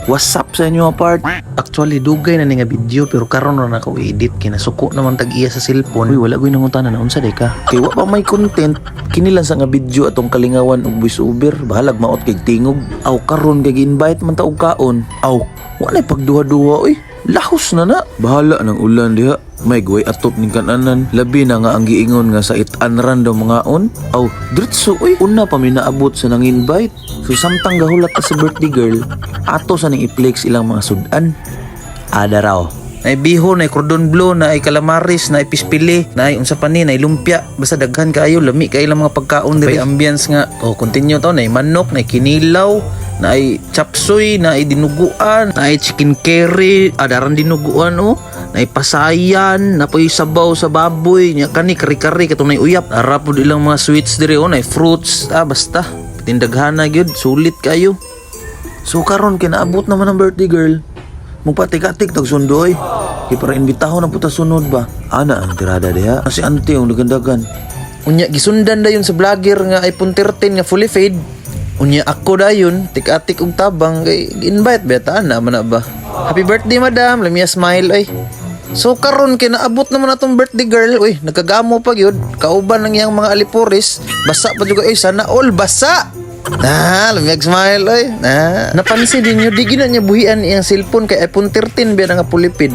What's up sa inyo apart? Actually dugay na ni nga video pero karon ra nako edit kinasuko naman tag-iya sa cellphone. Uy, wala gyud nangutana na unsa day ka? Kay wa pa may content kini lang sa nga video atong kalingawan og voice over. Bahalag maot kay tingog. Aw karon kay gi-invite man ta og kaon. Aw, wa na pagduha-duha oy. Lahos na na. Bahala ng ulan diha. May guway atop ning kananan. Labi na nga ang giingon nga sa it-anran daw mga on. Aw, diretso oy. Una pa mi naabot sa nang invite. So samtang gahulat ta sa birthday girl, ato sa ning i-flex ilang mga sudan. Ada raw. Nay bihon, nay cordon bleu, nay calamaris, nay pispili, nay unsa pa ni, nay lumpia. Basta daghan kaayo, lami kay ilang mga pagkaon diri. Ambience nga. Oh, continue to, nay manok, nay kinilaw, nay chapsuy, nay dinuguan, nay chicken curry, adaran dinuguan oh. Nay pasayan, napoy sabaw sa baboy, nya kani kari-kari katong nay uyap. Ara pud ilang mga sweets diri oh, nay fruits, basta tindaghana gyud, sulit kayo. So karon kinaabot naman ang birthday girl. Magpatik-atik tag sundoy. Kay para imbitahon na puta sunod ba. Ana ang tirada diha. Si auntie ang nagandagan. Unya gisundan dayon sa vlogger nga iPhone 13 nga fully fade. Unya ako dayon tik-atik og tabang kay invite beta na man ba. Happy birthday madam, lamia smile ay. So karon kinaabot naman atong birthday girl. Uy, nagkagamo pa gyud. Kauban ng iyang mga alipuris. Basa pa juga sana all basa. Lumiyag smile ay. Napansin ninyo di gina niya buhian iyang cellphone kay iPhone 13 ba nga pulipid.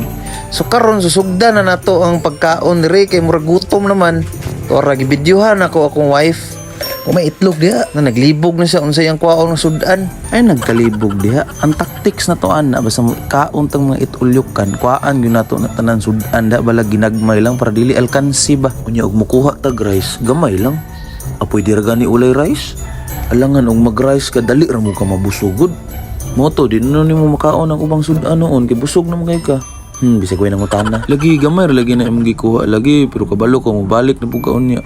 So karon susugdan na nato ang pagkaon diri kay murag gutom naman. Tora gibidyohan ako akong wife. Kung may itlog diha na naglibog na siya unsay ang kwaon ng sudan. Ay nagkalibog diha. Ang tactics na to ana basta kaon tang mga itulyok kan kuaan gyud nato na tanan sudan da balag ginagmay lang para dili alkansi ba. Unya og mukuha tag rice gamay lang. Apoy dira gani ulay rice. Alangan og mag-rice ka dali ra mo ka mabusugod. Moto di na nimo makaon ang ubang sudan noon kay busog na magay ka. Bisag way nang utana. Lagi gamay ra lagi na imong gikuha lagi pero kabalo ko mo balik na pugkaon niya.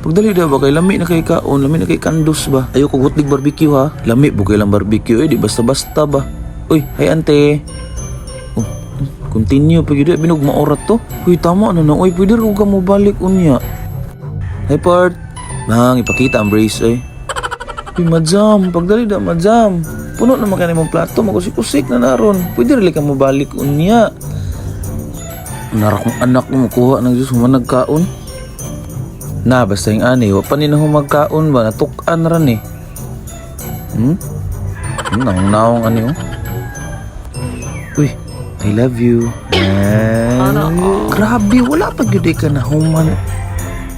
Pagdali daw ba kay lami na kay kaon, lami na kay kandos ba. Ayo ko gutlig barbecue ha. Lami bugay lang barbecue di basta-basta ba. Uy, hi ante. Oh, continue pag yun binog maorat to. Uy, tama na na. Uy, pwede rin ka mo balik unya. Hi part. Bang, ipakita ang brace eh. Uy, madam, pagdali da madam. Puno naman ka na mong plato, makusik-kusik na naron. Pwede rin ka mo balik unya. Narakong anak mo kuha ng Diyos humanag kaon. Na basta yung ani, wa pa nila humagkaon ba, natukan ran eh. Nang ani oh. Uy, I love you. Grabe, wala pa gyud ka na human.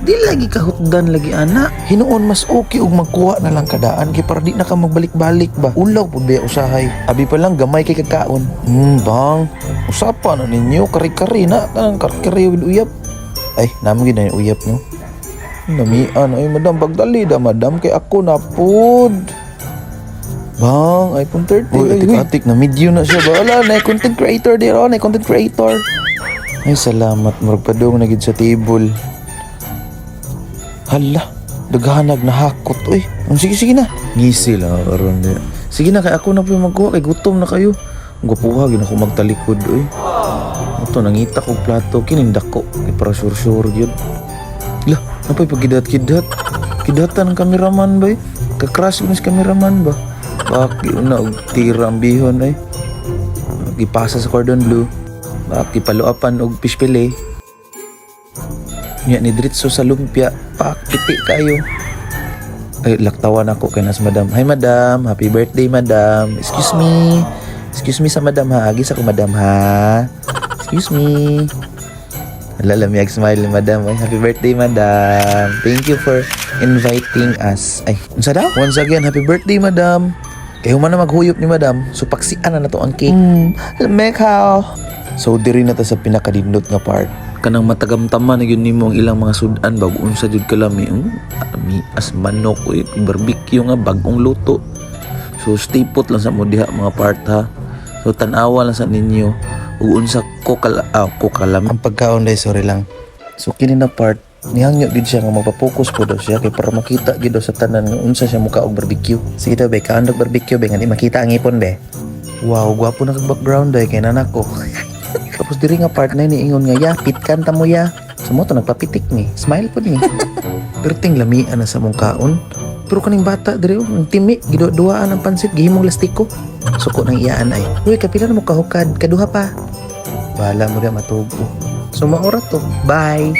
Di lagi kahutdan lagi ana. Hinuon mas okay og magkuha na lang kadaan kay para di na ka magbalik-balik ba. Ulaw pud ba usahay. Abi pa lang gamay kay kakaon. Bang, usapan na ninyo kari-kari na kanang kari-kari uyap. Ay, namo gid na yung uyap no. Namian ay madam pagdali da madam kay ako na pod. Bang, iPhone 13. Uy, atik na video na siya ba? Wala na content creator di ron, content creator. Ay salamat murag padung na gid sa table. Hala, daghanag na hakot oy. Sige na. Ngisi lang aron di. Sige na kay ako na po magkuha kay gutom na kayo. Gupuha gid ako magtalikod oy. Ato nangita ko plato kining dako kay para sure gyud. Lah, napay pagidat-kidat. Kidatan ng kameraman ba eh? Kakras ko na si kameraman ba? Baki na og tira ang bihon ay. Gipasa sa cordon bleu. Baki paluapan og fish fillet. Nya ni diretso sa lumpia. Pakiti kayo. Ay, laktawan ako kay nas madam. Hi madam, happy birthday madam. Excuse me sa madam ha. Agis ako madam ha. Excuse me. Lalamig smile madam. Ay, happy birthday madam. Thank you for inviting us. Ay, unsa daw? Once again, happy birthday madam. Kay human na maghuyop ni madam, so paksian na to ang cake. Mekhaw. So diri na ta sa pinakadindot nga part. Kanang matagamtaman na yun nimo ang ilang mga sudan bago unsa jud kalami. Ami as manok uy, barbecue nga bagong luto. So stay put lang sa mo diha mga part ha. So tan-awa lang sa ninyo. Unsa ko kalam ang pagkaon day sorry lang. So kini na part nihangyo gid siya nga mapapokus po daw siya kay para makita gid sa tanan nga unsa siya muka og barbecue. Sige daw be kaandog barbecue be ngani makita ang ipon be. Wow, gwapo na kag background day kay nanak ko. Tapos diri nga part na niingon nga ya pitkan ta mo ya. Sumo to nagpapitik ni. Smile pud ni. Perting lamian na sa mong kaon. pero kaning bata dire ang timi giduduaan ang pansit gihimong lastiko. Suko nang iyaan ay. Uy, kapila na mo kahukad, kaduha pa. Bahala mo dia matubo. So maorat to. Bye.